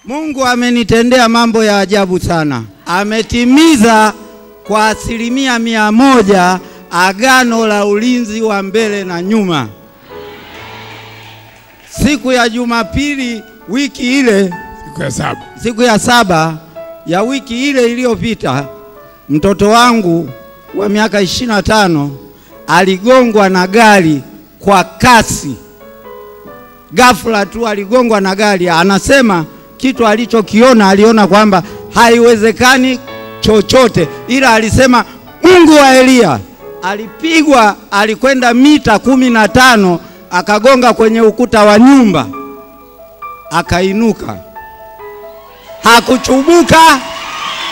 Mungu amenitendea mambo ya ajabu sana. Ametimiza kwa 100% agano la ulinzi wa mbele na nyuma. Siku ya Jumapili wiki ile, siku ya saba ya wiki ile iliyopita, mtoto wangu wa miaka 25 aligongwa na gari kwa kasi. Ghafla tu aligongwa na gari. Anasema kitu alichokiona, aliona kwamba haiwezekani chochote, ila alisema Mungu wa Elia. Alipigwa, alikwenda mita 15, akagonga kwenye ukuta wa nyumba, akainuka. Hakuchubuka,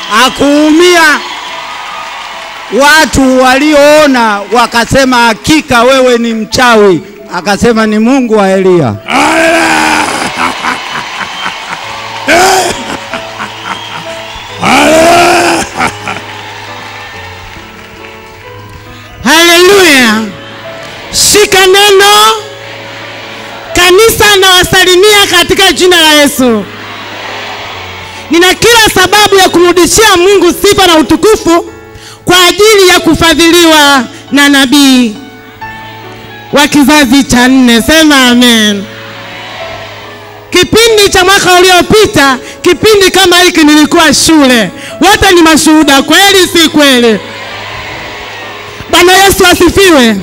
hakuumia. Watu walioona wakasema hakika wewe ni mchawi. Akasema ni Mungu wa Elia. Haleluya. Shika neno. Kanisa na wasalimia katika jina la Yesu. Nina kila sababu ya kumrudishia Mungu sifa na utukufu kwa ajili ya kufadhiliwa na nabii wa kizazi cha 4. Sema amen. Kipindi cha mwaka uliopita, kipindi kama hiki nilikuwa shule. Wote ni mashuhuda, kweli si kweli? Bwana Yesu asifiwe.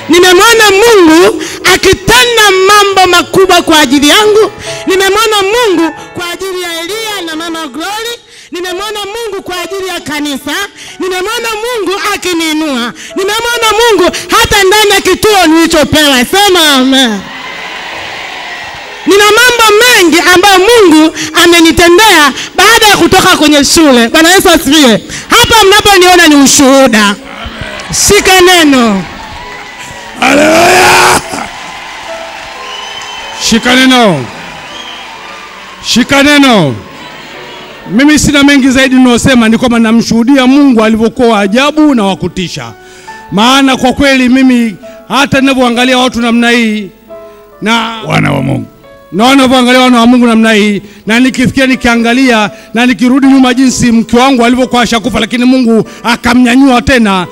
Nimemwona Mungu akitenda mambo makubwa kwa ajili yangu. Nimemwona Mungu kwa ajili ya Elia na Mama Glory. Nimemwona Mungu kwa ajili ya kanisa. Nimemwona Mungu akiniinua. Nimemwona Mungu hata ndani ya kituo nilichopewa. Sema amen. Nina mambo mengi ambayo Mungu amenitendea baada ya kutoka kwenye shule. Bwana Yesu asifiwe. Hapa mnaponiona ni ushuhuda. Shika neno. Haleluya. Shika neno. Shika neno. Mimi sina mengi zaidi ninayosema, ni kwamba namshuhudia Mungu alivyokuwa ajabu na wakutisha. Maana kwa kweli mimi hata ninapoangalia watu namna hii na wana wa Mungu, na wanavyoangalia wana wa Mungu namna hii, na nikifikia nikiangalia na nikirudi nyuma jinsi mke wangu alivyokuwa ashakufa lakini Mungu akamnyanyua tena,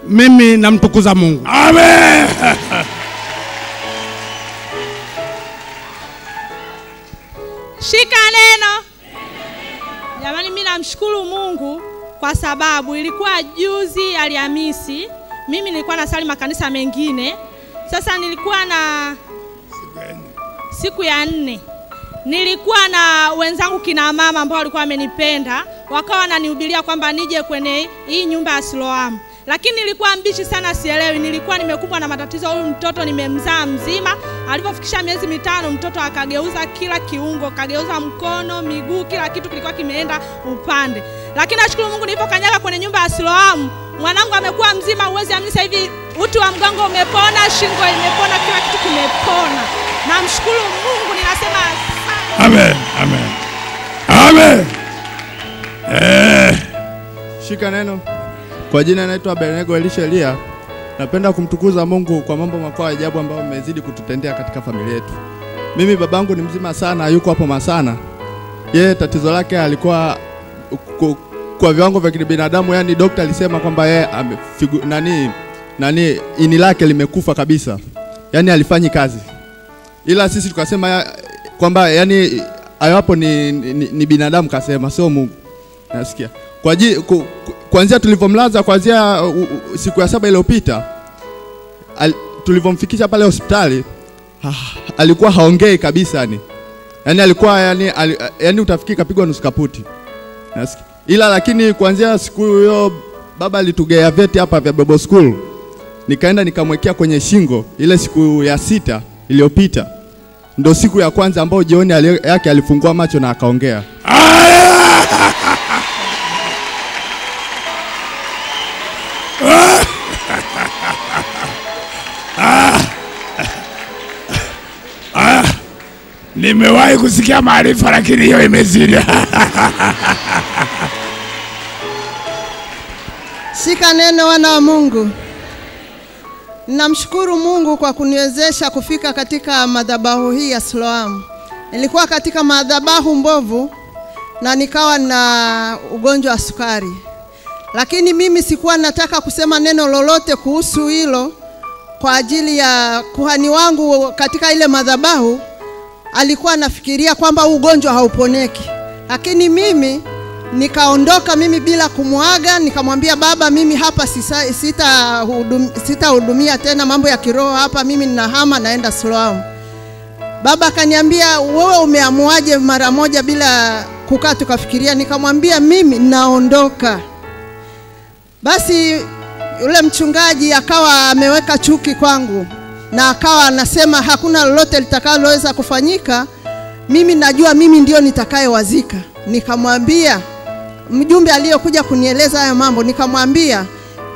mimi namtukuza Mungu. Amen. Shika neno. Jamani, mimi namshukuru Mungu kwa sababu ilikuwa juzi Alhamisi, mimi nilikuwa nasali makanisa mengine. Sasa nilikuwa na siku ya 4. Nilikuwa na wenzangu kina mama ambao walikuwa wamenipenda, wakawa wananihubiria kwamba nije kwenye hii nyumba ya Siloamu. Lakini nilikuwa mbichi sana, sielewi. Nilikuwa nimekumbwa na matatizo. Huyu mtoto nimemzaa mzima. Alipofikisha miezi 5 mtoto akageuza kila kiungo, kageuza mkono, miguu, kila kitu kilikuwa kimeenda upande. Lakini nashukuru Mungu nilipokanyaga kwenye nyumba ya Siloamu, mwanangu amekuwa mzima. Uwezi amini, sasa hivi uti wa mgongo umepona, shingo imepona, kila kitu kimepona. Namshukuru Mungu, ninasema amen. Amen. Amen. Shika neno. Kwa jina naitwa Benego Elisha Elia. Napenda kumtukuza Mungu kwa mambo makubwa ajabu ambayo amezidi kututendea katika familia yetu. Mimi babangu ni mzima sana, yuko hapo Masana. Yeye tatizo lake alikuwa kwa viwango vya kibinadamu, yani daktari alisema kwamba yeye ini lake limekufa kabisa. Yani alifanyi kazi. Ila sisi tukasema kwamba yani hayapo ni binadamu, kasema sio Mungu. Nasikia. Kuanzia tulivomlaza kuanzia siku ya 7 iliyopita, tulivomfikisha pale hospitali, alikuwa haongei kabisa yani alikuwa yani utafikiri kapigwa nusu kaputi. Nasikia. Ila lakini kuanzia siku hiyo baba alitugea vyeti hapa vya Bible School. Nikaenda nikamwekea kwenye shingo ile siku ya 6 iliyopita. Ndio siku ya kwanza ambayo jioni yake alifungua macho na akaongea. Nimewahi kusikia maarifa lakini hiyo imezidi. Shika neno, wana wa Mungu. Ninamshukuru Mungu kwa kuniwezesha kufika katika madhabahu hii ya Siloamu. Nilikuwa katika madhabahu mbovu na nikawa na ugonjwa wa sukari. Lakini mimi sikuwa nataka kusema neno lolote kuhusu hilo kwa ajili ya kuhani wangu katika ile madhabahu. Alikuwa anafikiria kwamba ugonjwa hauponeki. Lakini mimi nikaondoka mimi bila kumuaga, nikamwambia baba, mimi hapa sitahudumia tena mambo ya kiroho hapa, mimi ninahama naenda Siloamu. Baba akaniambia, wewe umeamuaje mara moja bila kukaa tukafikiria? Nikamwambia mimi naondoka. Basi yule mchungaji akawa ameweka chuki kwangu na akawa anasema hakuna lolote litakaloweza kufanyika, mimi najua mimi ndio nitakayewazika. Nikamwambia mjumbe aliyokuja kunieleza haya mambo, nikamwambia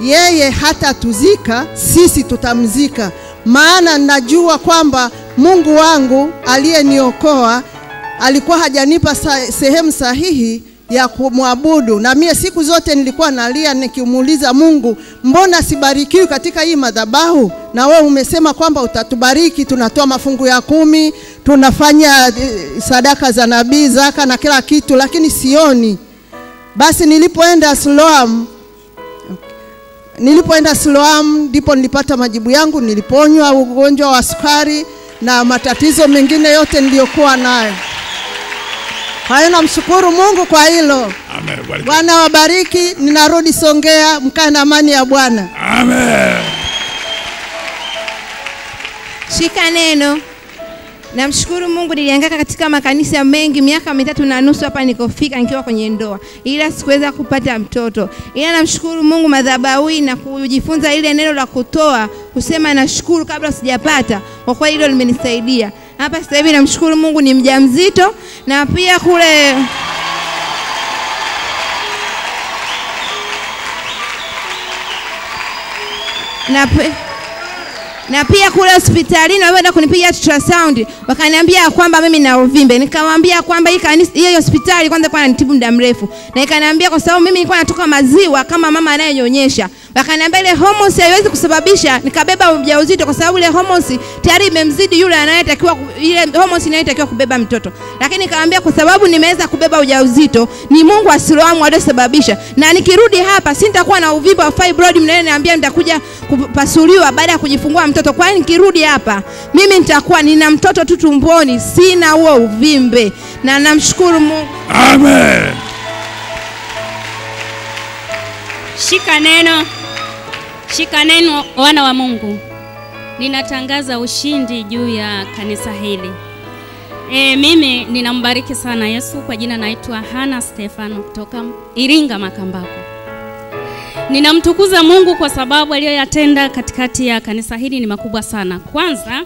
yeye hata tuzika, sisi tutamzika, maana najua kwamba Mungu wangu aliyeniokoa alikuwa hajanipa sehemu sahihi ya kumwabudu. Na mie siku zote nilikuwa nalia nikimuuliza Mungu, mbona sibarikiwi katika hii madhabahu? Na wewe umesema kwamba utatubariki, tunatoa mafungu ya 10, tunafanya sadaka za nabii, zaka na kila kitu, lakini sioni. Basi nilipoenda Siloamu ndipo nilipata majibu yangu, niliponywa ugonjwa wa sukari na matatizo mengine yote niliyokuwa nayo. Kwa hiyo namshukuru Mungu kwa hilo. Amen. Bwana wabariki. Ninarudi Songea, mkae na amani ya Bwana. Amen. Shika neno. Namshukuru Mungu, nilihangaika katika makanisa mengi miaka 3.5 hapa nikofika nikiwa kwenye ndoa, ila sikuweza kupata mtoto. Ila namshukuru Mungu madhabahu na kujifunza ile neno la kutoa, kusema nashukuru kabla sijapata. Kwa kweli hilo limenisaidia. Hapa sasa hivi namshukuru Mungu ni mjamzito, na pia kule na pia kule hospitalini walienda kunipiga ultrasound, wakaniambia kwamba mimi na uvimbe. Nikamwambia kwamba hii hospitali kwanza kwa ananitibu muda mrefu, na ikaniambia kwa sababu mimi nilikuwa natoka maziwa kama mama anayenyonyesha, wakaniambia ile hormones haiwezi kusababisha nikabeba ujauzito, kwa sababu ile hormones tayari imemzidi yule anayetakiwa, ile hormones inayetakiwa kubeba mtoto. Lakini nikamwambia kwa sababu nimeweza kubeba ujauzito, ni Mungu wa Siloamu aliyesababisha, na nikirudi hapa sitakuwa na uvimbe wa fibroid mnaniambia nitakuja kupasuliwa baada ya kujifungua mtoto. Kwa hiyo nikirudi hapa mimi nitakuwa nina mtoto tu tumboni, sina huo uvimbe, na namshukuru Mungu. Amen. Shika neno. Shika neno, wana wa Mungu. Ninatangaza ushindi juu ya kanisa hili. Mimi ninambariki sana Yesu. Kwa jina naitwa Hana Stefano kutoka Iringa Makambako. Ninamtukuza Mungu kwa sababu aliyoyatenda katikati ya kanisa hili ni makubwa sana. Kwanza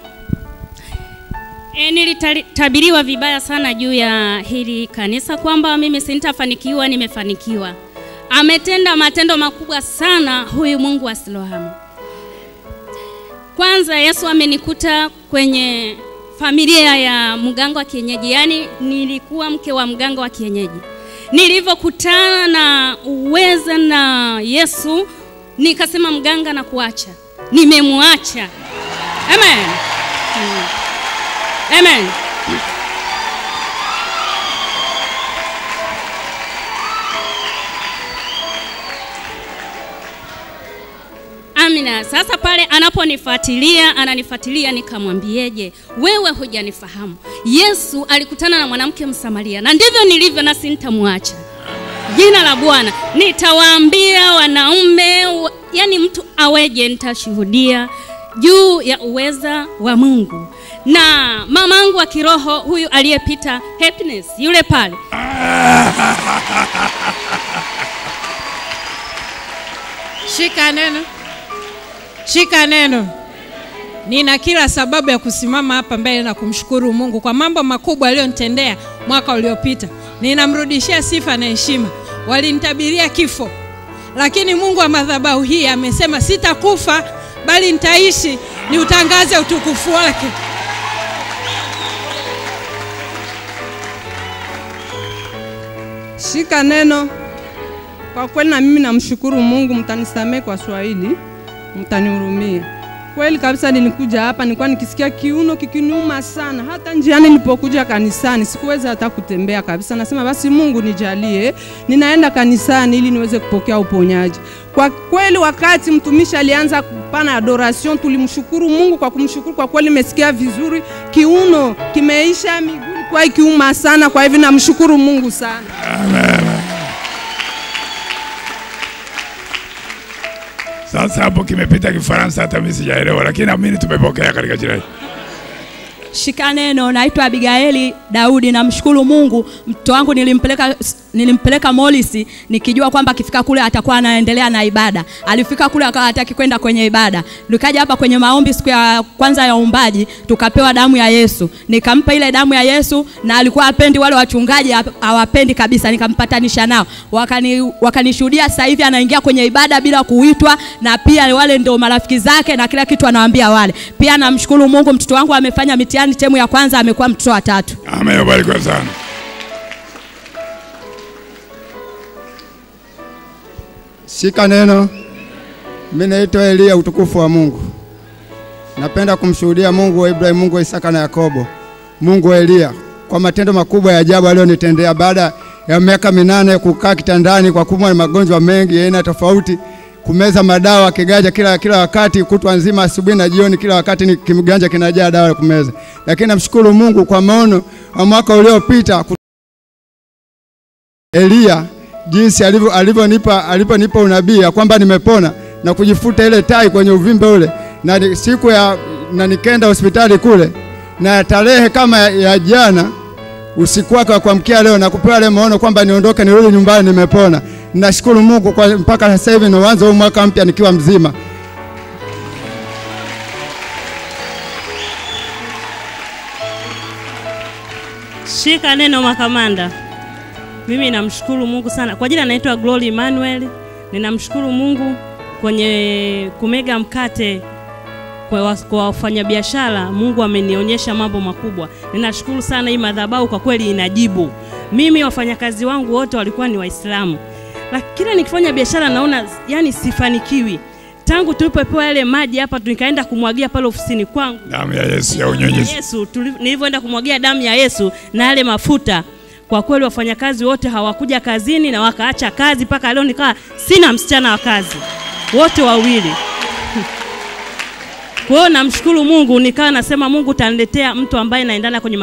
nilitabiriwa vibaya sana juu ya hili kanisa kwamba mimi sintafanikiwa, nimefanikiwa. Ametenda matendo makubwa sana huyu Mungu wa Siloamu. Kwanza Yesu amenikuta kwenye familia ya mganga wa kienyeji, yani nilikuwa mke wa mganga wa kienyeji. Nilivyokutana na uweza na Yesu, nikasema mganga na kuacha. Nimemuacha. Amen. Amen. Amina. Sasa pale anaponifuatilia, ananifuatilia, nikamwambieje, wewe hujanifahamu. Yesu alikutana na mwanamke Msamaria, na ndivyo nilivyo na sintamwacha. Jina la Bwana. Nitawaambia wanaume, yani mtu aweje, nitashuhudia juu ya uweza wa Mungu. Na mamangu wa kiroho huyu aliyepita, Happiness, yule pale. Shika neno. Shika neno. Nina kila sababu ya kusimama hapa mbele na kumshukuru Mungu kwa mambo makubwa aliyonitendea mwaka uliopita. Ninamrudishia sifa na heshima. Walinitabiria kifo, lakini Mungu wa madhabahu hii amesema sitakufa bali nitaishi niutangaze utukufu wake. Shika neno. Kwa kweli na mimi namshukuru Mungu, mtanisamee kwa Swahili, mtanihurumia. Kweli kabisa nilikuja hapa nilikuwa nikisikia kiuno kikinuma sana. Hata njiani nilipokuja kanisani sikuweza hata kutembea kabisa. Nasema basi Mungu nijalie ninaenda kanisani ili niweze kupokea uponyaji. Kwa kweli wakati mtumishi alianza kupana adoration tulimshukuru Mungu kwa kumshukuru kwa kweli nimesikia vizuri. Kiuno kimeisha, miguu kwa kiuma sana, kwa hivyo namshukuru Mungu sana. Amen. Sasa hapo kimepita Kifaransa hata mimi sijaelewa, lakini naamini tumepokea katika jina hili. Shika neno. Naitwa Abigaili Daudi. Namshukuru Mungu, mtoto wangu nilimpeleka Molisi nikijua kwamba akifika kule atakuwa anaendelea na ibada. Alifika kule akawa hataki kwenda kwenye ibada. Nikaja hapa kwenye maombi siku ya kwanza ya uumbaji, tukapewa damu ya Yesu. Nikampa ile damu ya Yesu na alikuwa hapendi, wale wachungaji hawapendi kabisa. Nikampatanisha nao. Wakanishuhudia sasa hivi anaingia kwenye ibada bila kuitwa, na pia wale ndio marafiki zake na kila kitu anawaambia wale. Pia namshukuru Mungu, mtoto wangu amefanya mitihani temu ya kwanza, amekuwa mtoto wa 3. Amen, barikiwa sana. Shika neno. Mimi naitwa Elia, utukufu wa Mungu. Napenda kumshuhudia Mungu wa Ibrahim, Mungu wa Isaka na Yakobo, Mungu wa Elia kwa matendo makubwa ya ajabu aliyonitendea baada ya miaka 8 kukaa kitandani kwa kumwa na magonjwa mengi aina tofauti, kumeza madawa kiganja kila wakati, kutwa nzima, asubuhi na jioni, kila wakati ni kimganja kinajaa dawa ya kumeza. Lakini namshukuru Mungu kwa maono wa mwaka uliopita Elia jinsi alivyonipa unabii kwamba nimepona na kujifuta ile tai kwenye uvimbe ule, na siku na nikaenda hospitali kule, na tarehe kama ya jana usiku wake kuamkia leo na kupewa ile maono kwamba niondoke nirudi nyumbani nimepona. Nashukuru Mungu kwa mpaka sasa hivi naanza huu mwaka mpya nikiwa mzima. Shika neno makamanda. Mimi namshukuru Mungu sana. Kwa jina naitwa Glory Emmanuel. Ninamshukuru Mungu kwenye kumega mkate kwa wafanyabiashara. Mungu amenionyesha mambo makubwa. Ninashukuru sana, hii madhabahu kwa kweli inajibu. Mimi wafanyakazi wangu wote walikuwa ni Waislamu, lakini nikifanya biashara naona yani sifanikiwi. Tangu tulipopewa yale maji hapa tunikaenda kumwagia pale ofisini kwangu damu ya Yesu ya unyonyeshi. Yesu nilivyoenda kumwagia damu ya Yesu na yale mafuta, kwa kweli wafanyakazi wote hawakuja kazini na wakaacha kazi mpaka leo nikawa sina msichana wa kazi. Wote wawili. Kwa hiyo namshukuru Mungu, nikawa nasema Mungu taniletea mtu ambaye naendana kwenye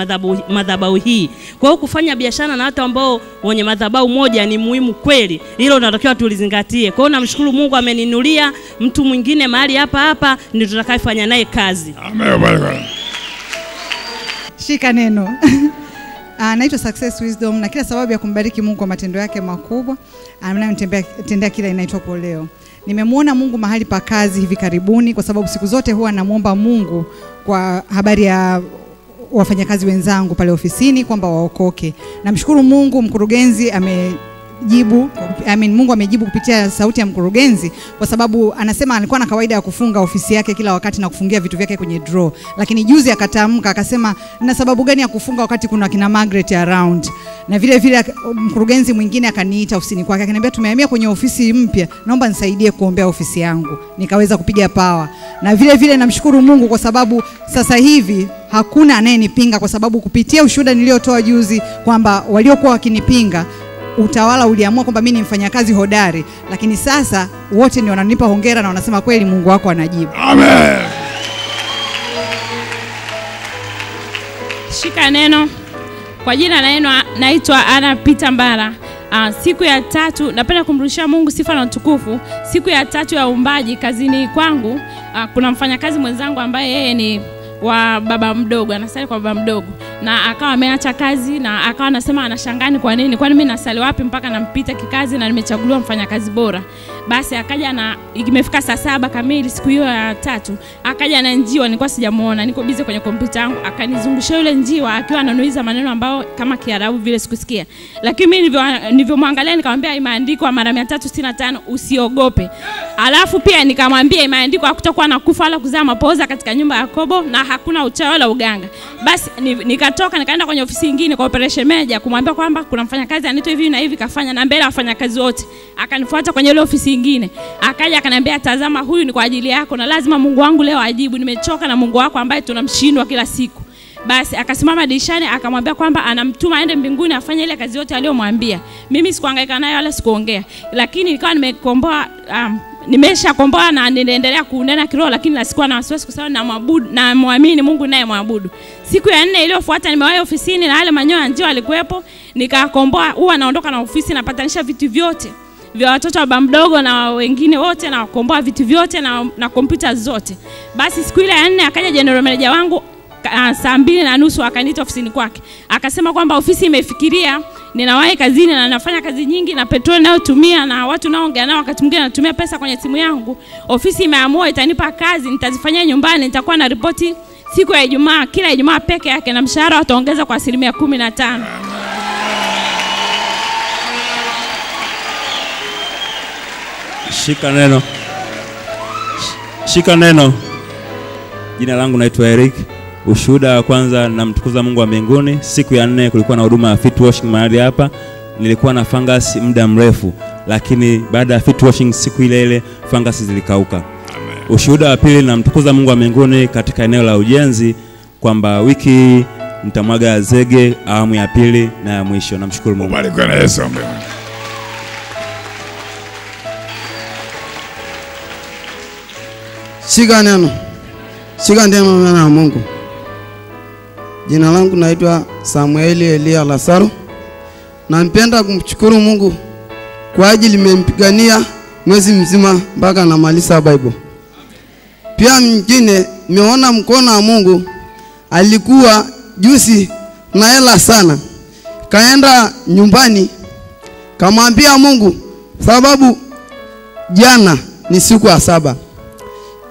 madhabahu hii. Kwa hiyo kufanya biashara na watu ambao wenye madhabahu moja ni muhimu kweli. Hilo tunatakiwa tulizingatie. Kwa hiyo namshukuru Mungu ameninulia mtu mwingine mahali hapa ndio tutakayefanya naye kazi. Amen, barikiwa. Shika neno. Naitwa Success Wisdom, na kila sababu ya kumbariki Mungu kwa matendo yake makubwa anayotendea kila inaitwa leo. Nimemuona Mungu mahali pa kazi hivi karibuni, kwa sababu siku zote huwa namuomba Mungu kwa habari ya wafanyakazi wenzangu pale ofisini kwamba waokoke. Namshukuru Mungu, mkurugenzi Mungu amejibu kupitia sauti ya mkurugenzi, kwa sababu anasema alikuwa na kawaida ya kufunga ofisi yake kila wakati na kufungia vitu vyake kwenye draw. Lakini juzi akatamka akasema, "Na sababu gani ya kufunga wakati kuna kina Margaret around?" Na vile mkurugenzi mwingine akaniita ofisini kwake akaniambia, "Tumehamia kwenye ofisi mpya, naomba nisaidie kuombea ofisi yangu." Nikaweza kupiga power. Na vile namshukuru Mungu kwa sababu sasa hivi hakuna anayenipinga, kwa sababu kupitia ushuhuda niliotoa juzi kwamba waliokuwa wakinipinga utawala uliamua kwamba mimi ni mfanyakazi hodari, lakini sasa wote ni wananipa hongera na wanasema kweli Mungu wako anajibu. Amen. Shika neno. Kwa jina naitwa Ana Peter Mbara. Siku ya 3 napenda kumrudishia Mungu sifa na utukufu. Siku ya 3 ya uumbaji kazini kwangu, kuna mfanyakazi mwenzangu ambaye yeye ni wa baba mdogo, anasali kwa baba mdogo, na akawa ameacha kazi na akawa anasema anashangani kwa nini, kwani mimi nasali wapi mpaka nampita kikazi na nimechaguliwa mfanyakazi bora. Basi akaja na imefika saa 7 kamili siku hiyo ya 3, akaja na njiwa, nilikuwa sijamuona, niko busy kwenye kompyuta yangu, akanizungushia yule njiwa akiwa ananuiza maneno ambao kama Kiarabu vile sikusikia. Lakini mimi nilivyomwangalia nikamwambia imeandikwa mara 365 usiogope. Alafu pia nikamwambia imeandikwa hakutakuwa na kufa wala kuzaa mapoza katika nyumba ya Yakobo, na hakuna uchawi wala uganga. Basi nikatoka nikaenda kwenye ofisi nyingine kwa operation manager kumwambia kwamba kuna mfanyakazi anaitwa hivi na hivi kafanya, na mbele wafanyakazi wote. Akanifuata kwenye ile ofisi nyingine. Akaja akaniambia, tazama, huyu ni kwa ajili yako na lazima Mungu wangu leo ajibu. Nimechoka na Mungu wako ambaye tunamshindwa kila siku. Basi akasimama dirishani akamwambia kwamba anamtuma aende mbinguni afanye ile kazi yote aliyomwambia. Mimi sikuhangaika naye wala sikuongea. Lakini nikawa nimeshakomboa na ninaendelea kunena kiroho, lakini nasikuwa na wasiwasi kwa sababu namwabudu na muamini Mungu naye muabudu. Siku ya 4 iliyofuata nimewahi ofisini na wale manyoya njoo alikuwepo, nikakomboa. Huwa naondoka na ofisi napatanisha vitu vyote vya watoto wa baba mdogo na wengine wote, na kukomboa vitu vyote na kompyuta zote. Basi siku ile ya 4 akaja general manager wangu saa 2:30 akaniita ofisini kwake. Akasema kwamba ofisi imefikiria ninawahi kazini na nafanya kazi nyingi na petroli nayotumia na watu naongea nao wakati mwingine natumia pesa kwenye simu yangu. Ofisi imeamua itanipa kazi nitazifanyia nyumbani, nitakuwa na ripoti siku ya Ijumaa, kila Ijumaa peke yake, na mshahara wataongeza kwa 15%. Shika neno. Shika neno. Jina langu naitwa Eric. Ushuhuda wa kwanza, namtukuza Mungu wa mbinguni. Siku ya 4 kulikuwa na huduma ya feet washing mahali hapa. Nilikuwa na fungus muda mrefu, lakini baada ya feet washing siku ile fungus zilikauka. Amen. Ushuhuda wa pili, namtukuza Mungu wa mbinguni katika eneo la ujenzi kwamba wiki nitamwaga zege awamu ya 2 na ya mwisho. Namshukuru Mungu. Barikiwe na Yesu. Amen. Shika neno. Shika neno na Mungu. Jina langu naitwa Samueli Elia Lazaro. Nampenda kumshukuru Mungu kwa ajili nimempigania mwezi mzima mpaka namaliza Bible. Pia mwingine nimeona mkono wa Mungu. Alikuwa juzi na hela sana. Kaenda nyumbani kamwambia Mungu, sababu jana ni siku ya 7.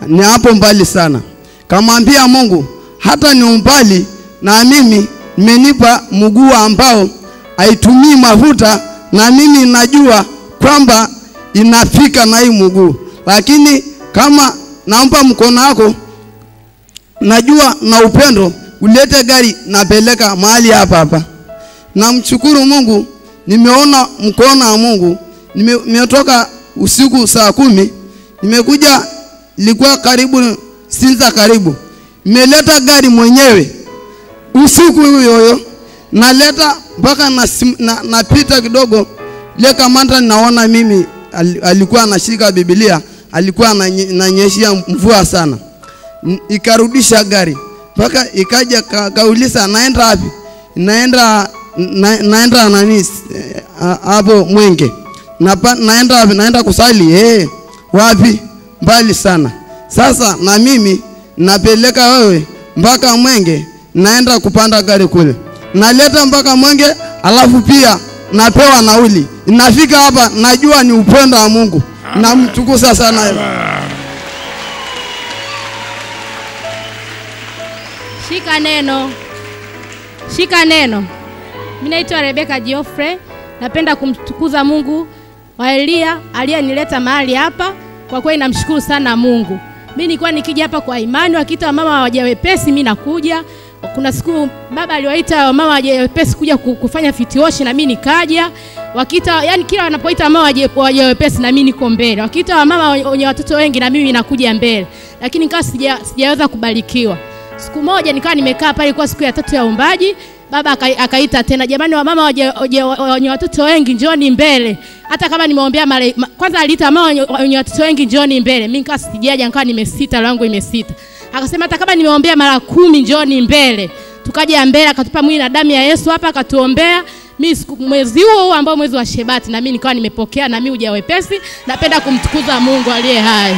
Ni hapo mbali sana. Kamwambia Mungu, hata ni umbali na mimi nimenipa mguu ambao haitumii mafuta, na mimi najua kwamba inafika na hii mguu. Lakini kama naomba mkono wako, najua na upendo, ulete gari napeleka mahali hapa. Namshukuru Mungu, nimeona mkono wa Mungu. Nimetoka usiku saa 10, nimekuja ilikuwa karibu Sinza karibu. Nimeleta gari mwenyewe usiku huyo, naleta mpaka napita kidogo, ile kamanda naona mimi alikuwa anashika Biblia, alikuwa ananyeshia mvua sana. Ikarudisha gari mpaka ikaja kauliza naenda wapi? Naenda nani hapo Mwenge. Naenda wapi? Naenda kusali. Wapi? Mbali sana. Sasa na mimi napeleka wewe mpaka Mwenge, naenda kupanda gari kule. Naleta mpaka Mwenge, alafu pia napewa nauli. Nafika hapa najua ni upendo wa Mungu. Namtukuza sana. Shika neno. Shika neno. Mimi naitwa Rebecca Geoffrey. Napenda kumtukuza Mungu wa Elia aliyenileta mahali hapa. Kwa kweli namshukuru sana Mungu. Mimi nilikuwa nikija hapa kwa imani, wakiita mama wajawepesi mimi nakuja. Kuna siku baba aliwaita mama wajawepesi kuja kufanya fitioshi na mimi nikaja. Wakiita, yani kila wanapoita mama wajawepesi na mimi niko mbele. Wakiita mama wenye watoto wengi na mimi nakuja mbele. Lakini nikawa sijaweza kubarikiwa. Siku moja nikawa nimekaa pale, kwa siku ya 3 ya uumbaji, baba akaita tena, jamani wa mama wenye watoto wengi njooni mbele. Hata kama nimeombea kwanza aliita mama wenye watoto wengi njooni mbele. Mimi nikawa sijaja, nikawa nimesita, langu imesita. Akasema hata kama nimeombea mara 10 njooni mbele. Tukaja mbele, akatupa mwili na damu ya Yesu hapa, akatuombea. Mimi mwezi huo ambao mwezi wa Shebati, na mimi nikawa nimepokea na mimi hujawepesi. Napenda kumtukuza Mungu aliye hai.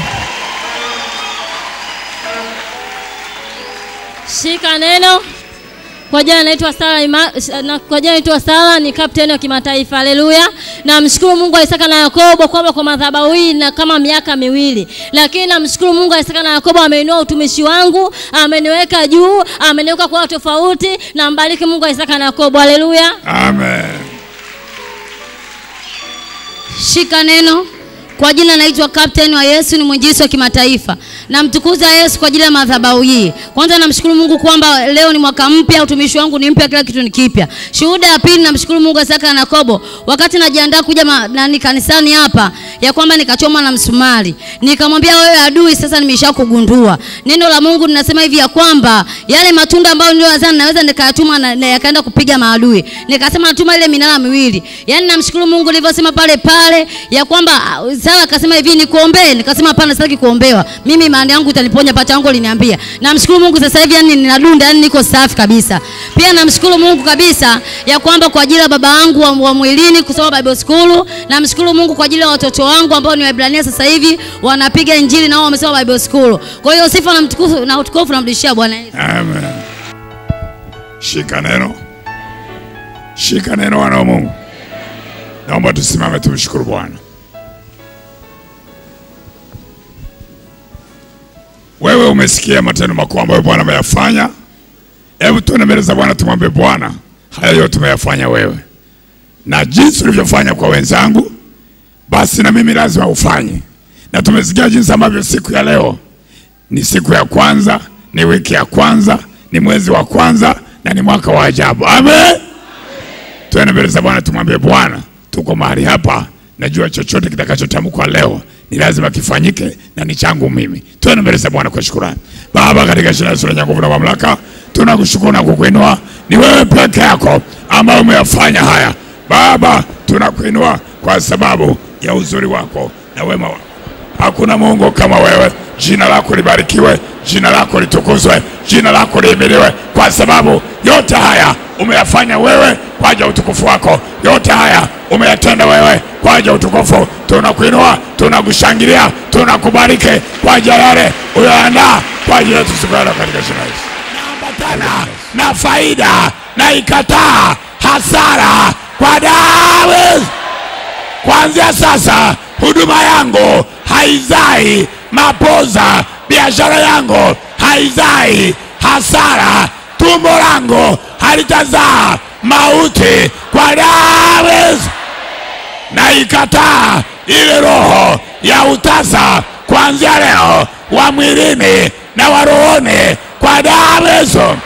Shika neno. Kwa jina naitwa Sara, ni kapteni wa kimataifa. Haleluya. Namshukuru Mungu wa Isaka na Yakobo kwamba kwa madhabahu hii na kama miaka 2. Lakini namshukuru Mungu wa Isaka na Yakobo ameinua utumishi wangu, ameniweka juu, ameniweka kwa watu tofauti, na mbariki Mungu wa Isaka na Yakobo. Haleluya. Amen. Shika neno. Kwa jina naitwa Captain wa Yesu, ni mwinjilisti wa kimataifa. Namtukuza Yesu kwa ajili ya madhabahu hii. Kwanza namshukuru Mungu kwamba leo ni mwaka mpya, utumishi wangu ni mpya, kila kitu ni kipya. Shuhuda ya pili, namshukuru Mungu Isaka na Yakobo. Wakati najiandaa kuja kanisani hapa, ya kwamba nikachoma na msumari. Nikamwambia wewe adui, sasa nimeshakugundua. Neno la Mungu linasema hivi ya kwamba yale matunda ambayo niliyozana naweza nikayatuma na yakaenda kupiga maadui. Nikasema natuma ile minara miwili. Yaani namshukuru Mungu nilivyosema pale ya kwamba Sara akasema hivi nikuombee. Nikasema hapana, sitaki kuombewa. Mimi imani yangu itaniponya, pacha yangu liniambia. Namshukuru Mungu sasa hivi yani ninadunda, yani niko safi kabisa. Pia namshukuru Mungu kabisa ya kwamba kwa ajili ya baba yangu wa mwilini kusoma Bible School. Namshukuru Mungu kwa ajili ya watoto wangu ambao ni Waebrania sasa hivi wanapiga injili na wao wamesoma Bible School. Kwa hiyo sifa na utukufu namrudishia Bwana Yesu. Amen. Shika neno. Shika neno wana wa Mungu. Naomba tusimame tumshukuru Bwana. Wewe umesikia matendo makubwa ambayo Bwana ameyafanya. Hebu tuone mbele za Bwana tumwambie Bwana, haya yote umeyafanya wewe. Na jinsi ulivyofanya kwa wenzangu, basi na mimi lazima ufanye. Na tumesikia jinsi ambavyo siku ya leo ni siku ya kwanza, ni wiki ya kwanza, ni mwezi wa kwanza na ni mwaka wa ajabu. Amen. Tuone mbele za Bwana tumwambie Bwana, tuko mahali hapa, najua chochote kitakachotamkwa leo ni lazima kifanyike na ni changu mimi. Tuone mbele za Bwana kwa shukrani. Baba, katika jina la Yesu lenye nguvu na mamlaka, tunakushukuru na kukuinua. Ni wewe peke yako ambao umeyafanya haya. Baba, tunakuinua kwa sababu ya uzuri wako na wema wako. Hakuna Mungu kama wewe. Jina lako libarikiwe, jina lako litukuzwe, jina lako lihimidiwe, kwa sababu yote haya umeyafanya wewe kwa ajili ya utukufu wako. Yote haya umeyatenda wewe kwa ajili ya utukufu. Tunakuinua, tunakushangilia, tunakubariki kwa ajili ya yale uliyoandaa kwa ajili yetu siku ya leo katika jina la Yesu. Naambatana na faida na ikataa hasara kwa damu. Kuanzia sasa huduma yangu haizai mapoza, biashara yangu haizai hasara, tumbo langu halitazaa mauti kwa damu. Na ikataa ile roho ya utasa kuanzia leo wa mwilini na wa rohoni kwa damu.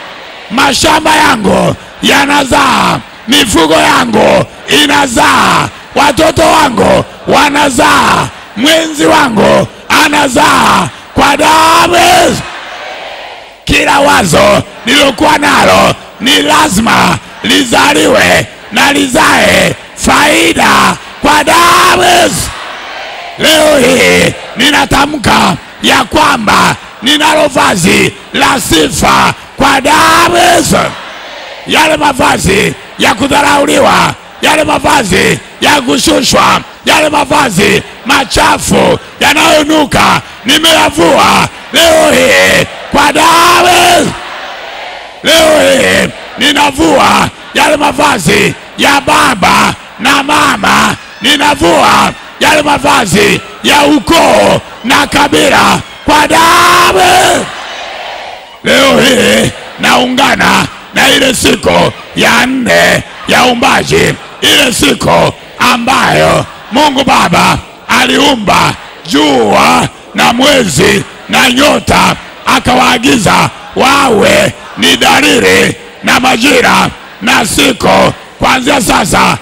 Mashamba yangu yanazaa, mifugo yangu inazaa, watoto wangu wanazaa, mwenzi wangu anazaa kwa damu. Kila wazo nilokuwa nalo ni lazima lizaliwe na lizae faida kwa damu. Leo hii ninatamka ya kwamba ninalo vazi la sifa kwa damu. Yale mavazi ya kudharauliwa, yale mavazi ya kushushwa, yale mavazi machafu yanayonuka nimeyavua leo hii kwa damu. Leo hii ninavua yale mavazi ya baba na mama, ninavua yale mavazi ya ukoo na kabila kwa damu. Leo hii naungana na ile siku ya 4 ya uumbaji, ile siku ambayo Mungu Baba aliumba jua na mwezi na nyota, akawaagiza wawe ni dalili na majira na siku. Kuanzia sasa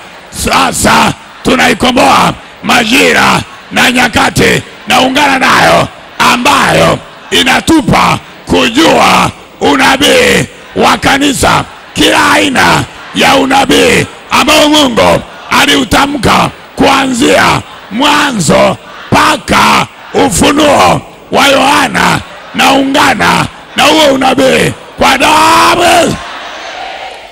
tunaikomboa majira na nyakati, naungana nayo, ambayo inatupa kujua unabii wa kanisa, kila aina ya unabii ambao Mungu aliutamka kuanzia mwanzo mpaka Ufunuo wa Yohana. Naungana na huo unabii kwa damu.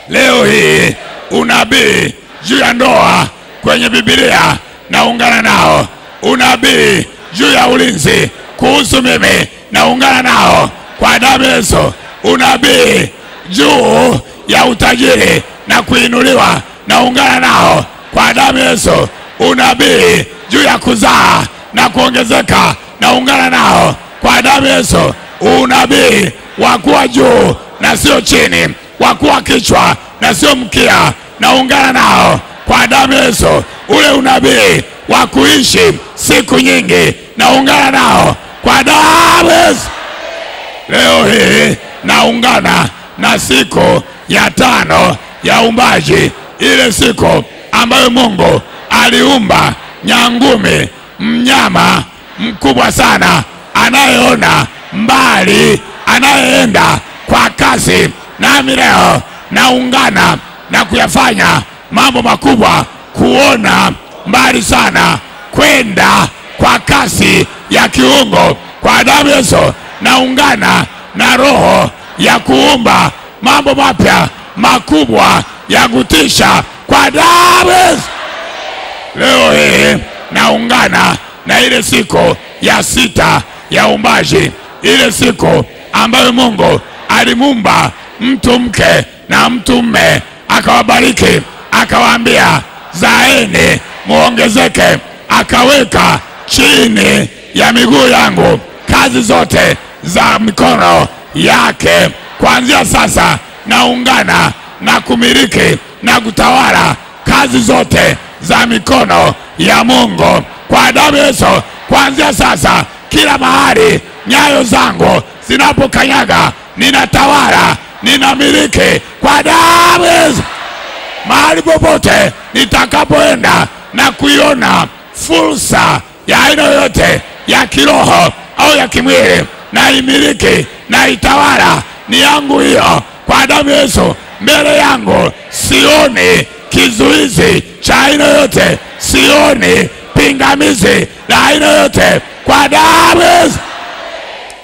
Leo hii unabii juu ya ndoa kwenye Biblia naungana nao. Unabii juu ya ulinzi kuhusu mimi naungana nao kwa damu ya Yesu. Unabii juu ya utajiri na kuinuliwa naungana nao kwa damu ya Yesu. Unabii juu ya kuzaa na kuongezeka naungana nao kwa damu ya Yesu. Unabii wa kuwa juu na sio chini, wa kuwa kichwa na sio mkia naungana nao kwa damu ya Yesu. Ule unabii wa kuishi siku nyingi, naungana nao kwa damu ya Yesu. Leo hii naungana na siku ya 5 ya uumbaji, ile siku ambayo Mungu aliumba nyangumi, mnyama mkubwa sana anayeona mbali, anayeenda kwa kasi. Nami leo naungana na kuyafanya mambo makubwa, kuona mbali sana, kwenda kwa kasi ya kiungo kwa damu ya Yesu. Naungana na roho ya kuumba mambo mapya makubwa ya kutisha kwa damu ya Yesu. Leo hii naungana na ile siku ya 6 ya uumbaji, ile siku ambayo Mungu alimuumba mtu mke na mtu mume, akawabariki, akawaambia zaeni muongezeke, akaweka chini ya miguu yangu kazi zote za mikono yake. Kuanzia sasa naungana na kumiliki na kutawala kazi zote za mikono ya Mungu kwa damu ya Yesu. Kuanzia sasa, kila mahali nyayo zangu zinapokanyaga, ninatawala, ninamiliki kwa damu ya Yesu. Mahali popote nitakapoenda na kuiona fursa ya aina yoyote ya kiroho au ya kimwili, na imiliki na itawala, ni yangu hiyo kwa damu ya Yesu. Mbele yangu sioni kizuizi cha aina yoyote, sioni pingamizi la aina yoyote kwa damu ya Yesu.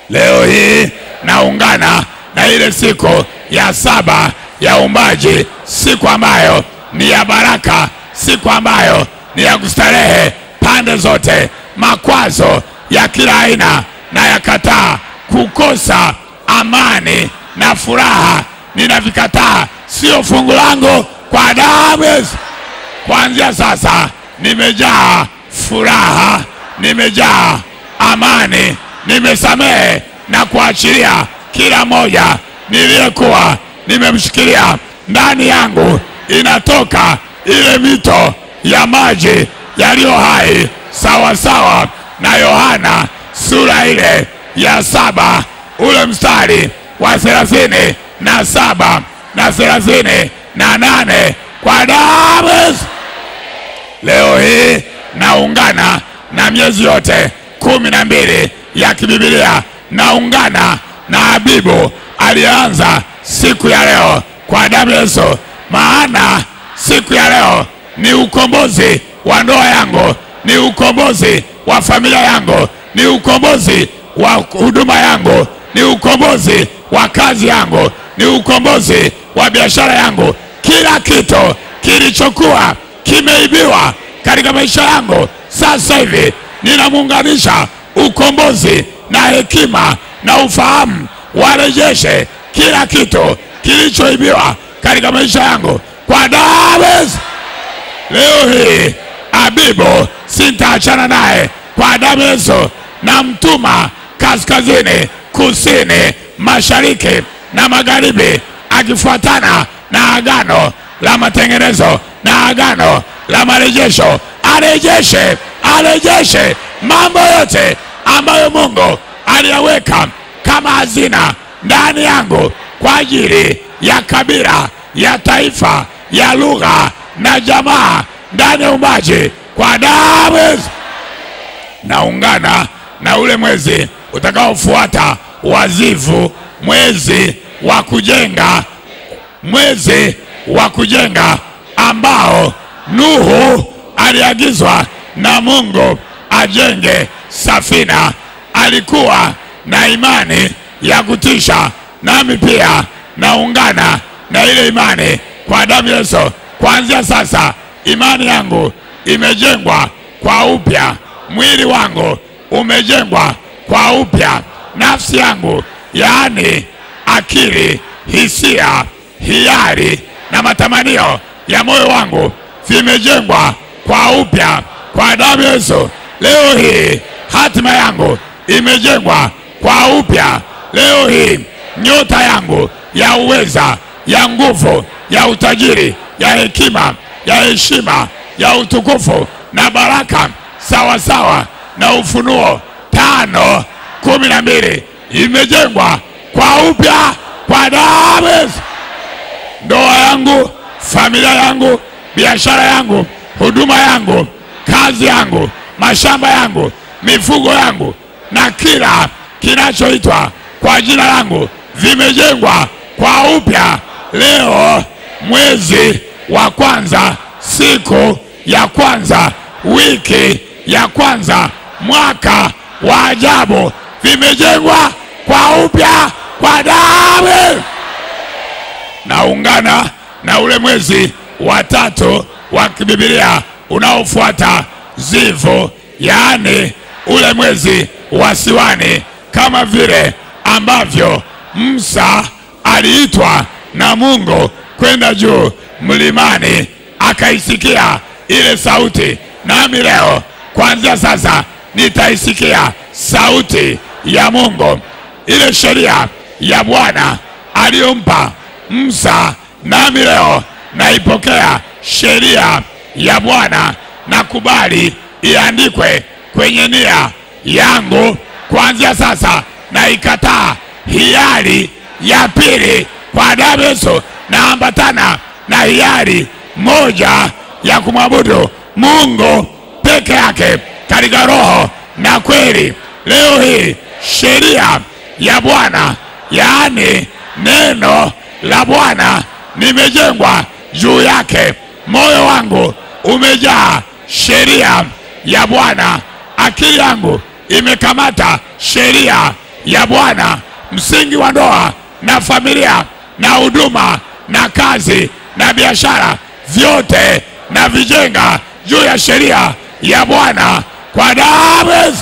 Leo hii naungana na ile siku ya 7 ya uumbaji, siku ambayo ni ya baraka, siku ambayo ni ya kustarehe pande zote. Makwazo ya kila aina na yakataa, kukosa amani na furaha ninavikataa, sio fungu langu kwa damu ya Yesu. Kuanzia sasa nimejaa furaha, nimejaa amani, nimesamehe na kuachilia kila moja niliyekuwa nimemshikilia. Ndani yangu inatoka ile mito ya maji yaliyo hai, sawa sawa na Yohana sura ile ya 7 ule mstari wa 37 na 38 kwa damu ya Yesu. Leo hii naungana na miezi yote 12 ya kibibilia, naungana na Abibu alianza siku ya leo kwa damu ya Yesu. Maana siku ya leo ni ukombozi wa ndoa yangu, ni ukombozi wa familia yangu, ni ukombozi wa huduma yangu, ni ukombozi wa kazi yangu, ni ukombozi wa biashara yangu. Kila kitu kilichokuwa kimeibiwa katika maisha yangu, sasa hivi ninamuunganisha ukombozi na hekima na ufahamu. Warejeshe kila kitu kilichoibiwa katika maisha yangu kwa damu ya Yesu. Leo hii Abibu sitaachana naye kwa damu ya Yesu. Namtuma kaskazini, kusini, mashariki na magharibi, akifuatana na agano la matengenezo na agano la marejesho. Arejeshe mambo yote ambayo Mungu aliyaweka kama hazina ndani yangu kwa ajili ya kabila, ya taifa, ya lugha na jamaa ndani ya uumbaji kwa damu ya Yesu. Naungana na ule mwezi utakaofuata wazivu, mwezi wa kujenga ambao Nuhu aliagizwa na Mungu ajenge safina. Alikuwa na imani ya kutisha, nami pia naungana na ile imani kwa damu ya Yesu. Kuanzia sasa imani yangu imejengwa kwa upya, mwili wangu umejengwa kwa upya, nafsi yangu, yaani akili, hisia, hiari na matamanio ya moyo wangu vimejengwa kwa upya kwa damu ya Yesu. Leo hii hatima yangu imejengwa kwa upya. Leo hii nyota yangu ya uweza, ya nguvu, ya utajiri, ya hekima, ya heshima, ya utukufu na baraka sawa sawa na Ufunuo 5:12. Imejengwa kwa upya kwa damu. Ndoa yangu, familia yangu, biashara yangu, huduma yangu, kazi yangu, mashamba yangu, mifugo yangu na kila kinachoitwa kwa jina langu vimejengwa kwa upya leo, mwezi wa kwanza, siku ya kwanza, wiki ya kwanza, mwaka wa ajabu. Vimejengwa kwa upya kwa damu. Naungana na ule mwezi wa 3 wa kibibilia unaofuata Zivu, yaani ule mwezi wa Siwani, kama vile ambavyo Musa aliitwa na Mungu kwenda juu mlimani akaisikia ile sauti. Nami leo kuanzia sasa nitaisikia sauti ya Mungu. Ile sheria ya Bwana aliyompa Musa, nami leo naipokea sheria ya Bwana, na kubali iandikwe kwenye nia yangu. Kuanzia sasa na ikataa hiari ya pili kwa damu ya Yesu, na ambatana na hiari moja ya kumwabudu Mungu peke yake katika roho na kweli. Leo hii sheria ya Bwana, yaani neno la Bwana, nimejengwa juu yake. Moyo wangu umejaa sheria ya Bwana, akili yangu imekamata sheria ya Bwana. Msingi wa ndoa na familia na huduma na kazi na biashara, vyote na vijenga juu ya sheria ya Bwana kwa damu.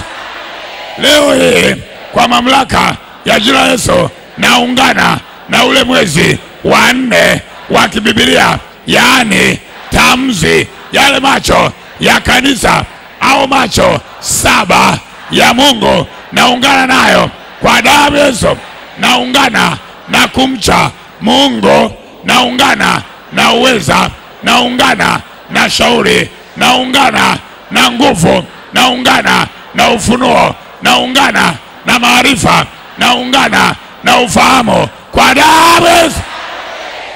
Leo hii kwa mamlaka ya jina la Yesu naungana na ule mwezi wa 4 wa kibibilia, yaani tamzi, yale macho ya kanisa au macho 7 ya Mungu. Naungana nayo kwa damu ya Yesu. Naungana na kumcha Mungu, naungana na uweza, naungana na shauri, naungana na nguvu, naungana na ufunuo, naungana na maarifa, naungana na ufahamu kwa damu.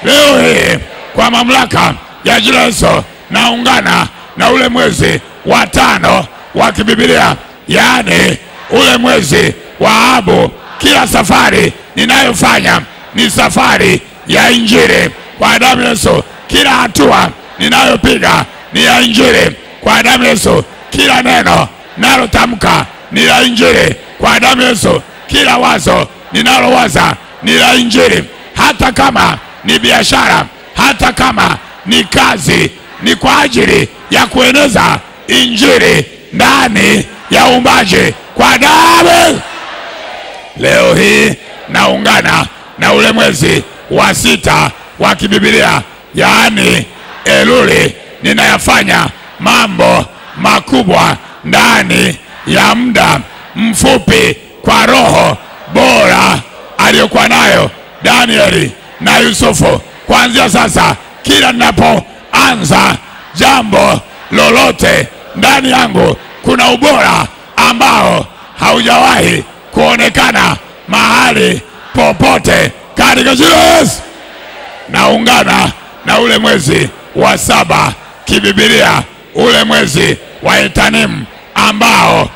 Leo hii kwa mamlaka ya jina la Yesu naungana na ule mwezi wa 5 wa kibibilia, yaani ule mwezi wa Abu. Kila safari ninayofanya ni safari ya Injili kwa damu ya Yesu. Kila hatua ninayopiga ni ya Injili kwa damu ya Yesu. Kila neno nalotamka ni la Injili kwa damu ya Yesu. Kila wazo ninalowaza ni la Injili. Hata kama ni biashara, hata kama ni kazi, ni kwa ajili ya kueneza Injili ndani ya uumbaji kwa damu. Leo hii naungana na ule mwezi wa 6 wa kibibilia, yaani Eluli. Ninayafanya mambo makubwa ndani ya muda mfupi kwa roho bora aliyokuwa nayo Danieli na Yusufu. Kuanzia sasa, kila ninapoanza jambo lolote ndani yangu, kuna ubora ambao haujawahi kuonekana mahali popote katika jina la Yesu. Naungana na ule mwezi wa 7 kibibilia, ule mwezi wa Etanim, ambao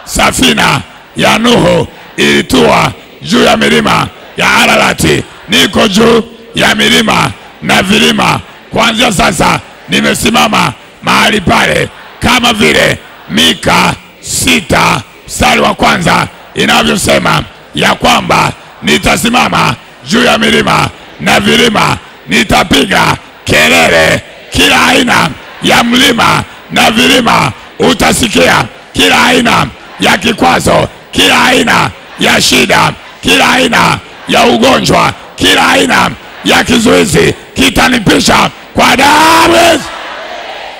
safina ya Nuhu ilitua juu ya milima ya Ararati. Niko juu ya milima na vilima. Kuanzia sasa nimesimama mahali pale, kama vile Mika 6 mstari wa 1 inavyosema ya kwamba nitasimama juu ya milima na vilima, nitapiga kelele. Kila aina ya mlima na vilima utasikia, kila aina ya kikwazo, kila aina ya shida, kila aina ya ugonjwa, kila aina ya kizuizi kitanipisha kwa damu.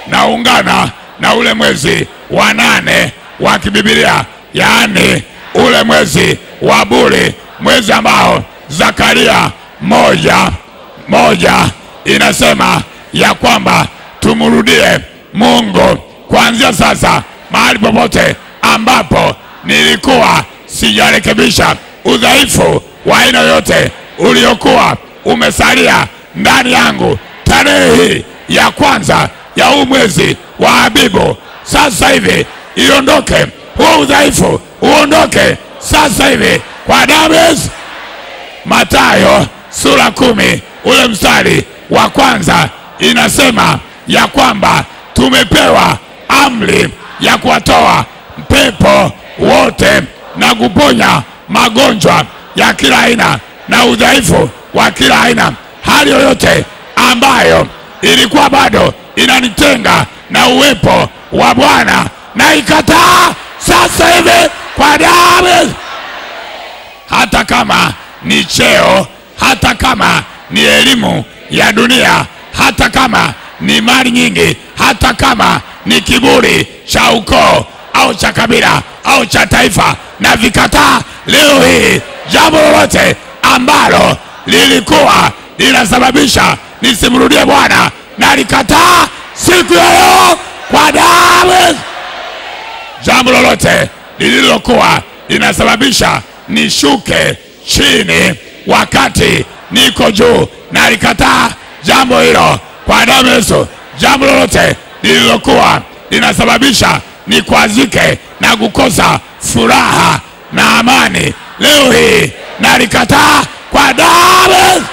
Naungana na ule mwezi wa 8 wa kibibilia, yaani ule mwezi wa Buli, mwezi ambao Zakaria 1:1 inasema ya kwamba tumrudie Mungu kuanzia sasa mahali popote ambapo nilikuwa sijarekebisha udhaifu wa aina yote uliokuwa umesalia ndani yangu tarehe hii ya kwanza ya huu mwezi wa Abibu, sasa hivi iondoke huo udhaifu, uondoke sasa hivi kwa damu ya Yesu. Mathayo sura 10 ule mstari wa kwanza inasema ya kwamba tumepewa amri ya kuwatoa pepo wote na kuponya magonjwa ya kila aina na udhaifu wa kila aina. Hali yoyote ambayo ilikuwa bado inanitenga na uwepo wa Bwana na ikataa sasa hivi kwa damu. Hata kama ni cheo, hata kama ni elimu ya dunia, hata kama ni mali nyingi, hata kama ni kiburi cha ukoo au cha kabila au cha taifa, na vikataa leo hii jambo lolote ambalo lilikuwa linasababisha nisimrudie Bwana, na likataa siku ya leo kwa damu. Jambo lolote lililokuwa linasababisha nishuke chini wakati niko juu, na likataa jambo hilo kwa damu ya Yesu. Jambo lolote lililokuwa linasababisha nikwazike na kukosa furaha na amani, leo hii na likataa kwa damu.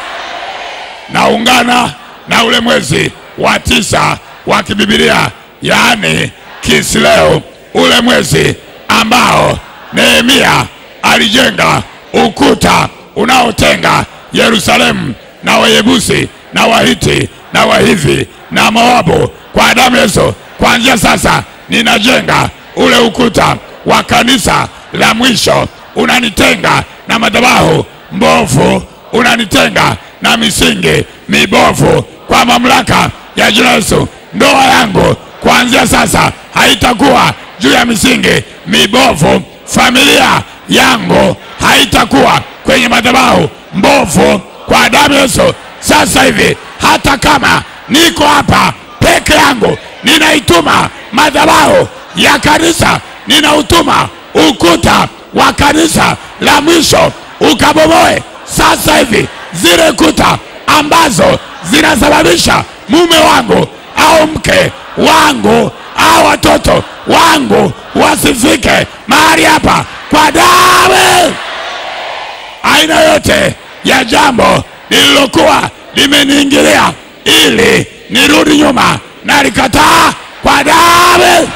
Naungana na ule mwezi wa 9 wa kibibilia, yaani Kisleu, ule mwezi ambao Nehemia alijenga ukuta unaotenga Yerusalemu na Wayebusi na Wahiti na Wahivi na Moabu kwa damu ya Yesu. Kuanzia sasa ninajenga ule ukuta wa kanisa la mwisho, unanitenga na madhabahu mbovu, unanitenga na misingi mibovu kwa mamlaka ya jina Yesu. Ndoa yangu kuanzia sasa haitakuwa juu ya misingi mibovu. Familia yangu haitakuwa kwenye madhabahu mbovu kwa damu ya Yesu. Sasa hivi hata kama niko hapa peke yangu, ninaituma madhabahu ya kanisa, ninautuma ukuta wa kanisa la mwisho ukabomoe sasa hivi zile kuta ambazo zinasababisha mume wangu au mke wangu au watoto wangu wasifike mahali hapa kwa damu. Aina yote ya jambo lililokuwa limeniingilia ili nirudi nyuma, na likataa kwa damu.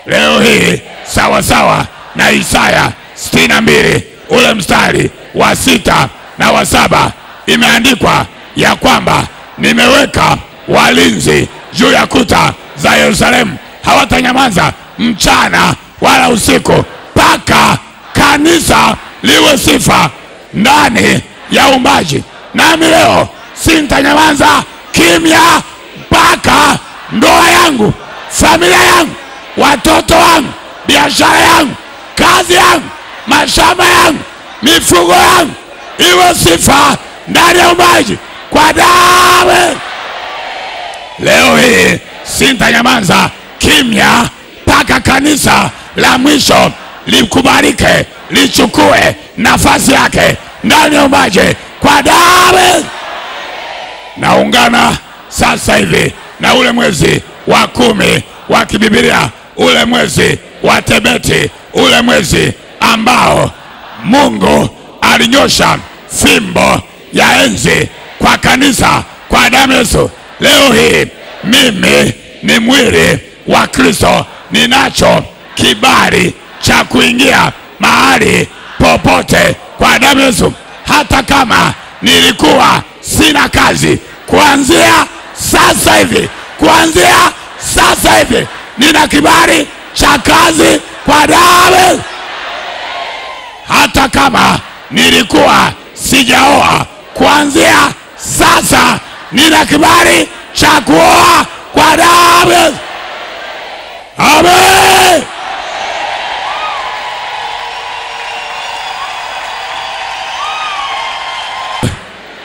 Leo hii sawa sawa na Isaya 62 ule mstari wa 6 na wa 7 imeandikwa ya kwamba nimeweka walinzi juu ya kuta za Yerusalemu, hawatanyamaza mchana wala usiku mpaka kanisa liwe sifa ndani ya uumbaji. Nami leo sintanyamaza kimya mpaka ndoa yangu, familia yangu, watoto wangu, biashara yangu, kazi yangu, mashamba yangu, mifugo yangu iwe sifa ndani ya uumbaji kwa damu. Leo hii sintanyamaza kimya mpaka kanisa la mwisho likubalike, lichukue nafasi yake ndani ya uumbaji kwa damu. Naungana sasa hivi na ule mwezi wa 10 wa kibibilia, ule mwezi wa Tebeti, ule mwezi ambao Mungu alinyosha fimbo ya enzi kwa kanisa kwa damu ya Yesu. Leo hii mimi ni mwili wa Kristo, ninacho kibali cha kuingia mahali popote kwa damu ya Yesu. Hata kama nilikuwa sina kazi, kuanzia sasa hivi nina kibali cha kazi kwa damu. Hata kama nilikuwa sijaoa, kuanzia sasa nina kibali cha kuoa kwa damu. Amen.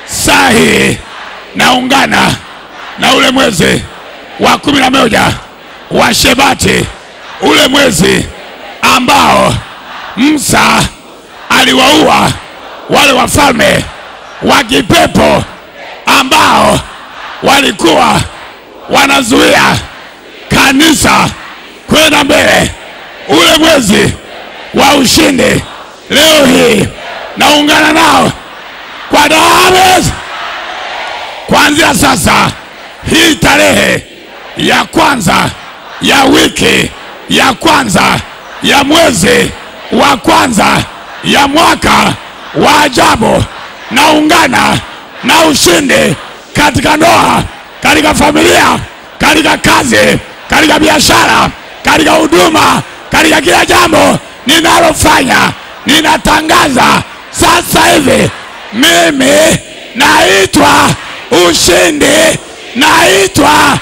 Sahi naungana na ule mwezi wa 11 wa Shebati, ule mwezi ambao Musa aliwaua wale wafalme wa kipepo ambao walikuwa wanazuia kanisa kwenda mbele. Ule mwezi wa ushindi leo hii naungana nao kwa damu. Kuanzia sasa, hii tarehe ya kwanza ya wiki ya kwanza ya mwezi wa kwanza ya mwaka wa ajabu, naungana na ushindi katika ndoa, katika familia, katika kazi, katika biashara, katika huduma, katika kila jambo ninalofanya. Ninatangaza sasa hivi, mimi naitwa ushindi, naitwa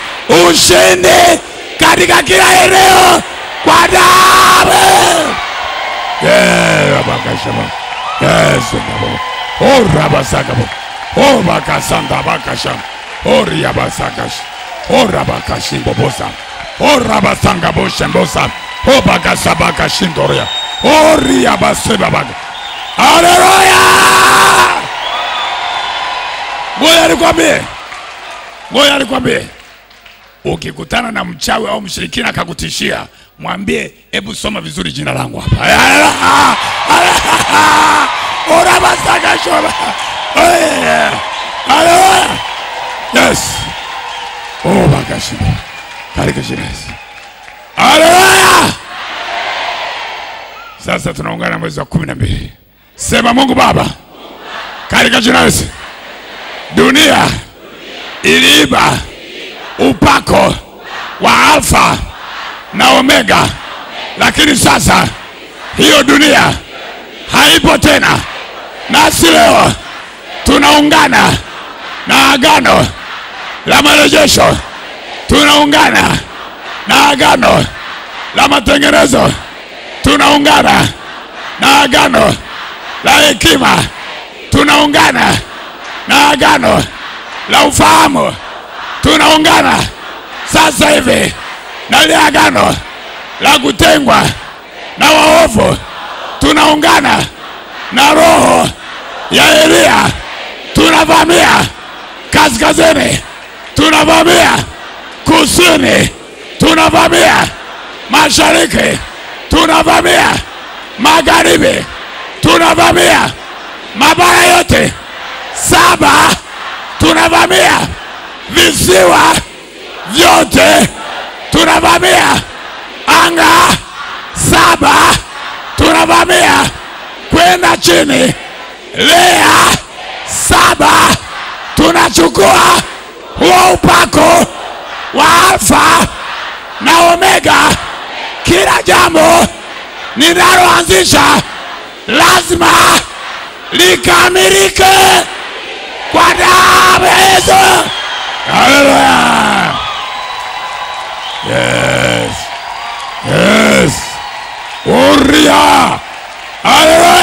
ushindi katika kila eneo kwa damu. Yes, ora basakabo, ora kasanda bakasha, ora basakash, ora bakashimbo bosa, ora basanga boshembosa, ora kasabaka shindoria, ora baseba bag. Haleluya! Ngoja nikwambie, ukikutana na mchawi au mshirikina akakutishia, mwambie hebu soma vizuri jina langu hapa. Ora basaka shoba. Haleluya. Yes. Oh bakashi. Karika jinesi. Haleluya. Sasa tunaungana mwezi wa 12. Sema Mungu Baba, katika jina la Yesu, dunia iliiba upako wa Alfa na Omega, lakini sasa hiyo dunia haipo tena. Nasi leo tunaungana na agano la marejesho, tunaungana na agano la matengenezo, tunaungana na agano la hekima, tunaungana na agano la ufahamu, tunaungana sasa hivi na ile agano la kutengwa na waovu, tunaungana na roho ya Elia, tunavamia kaskazini, tunavamia kusini, tunavamia mashariki, tunavamia magharibi, tunavamia mabara yote 7, tunavamia visiwa vyote, tunavamia anga 7, tunavamia kwenda chini lea 7, tunachukua huo upako wa Alfa na Omega. Kila jambo ninaloanzisha lazima likamilike kwa damu ya Yesu. Haleluya. Yes. Yes. Uria. Haleluya.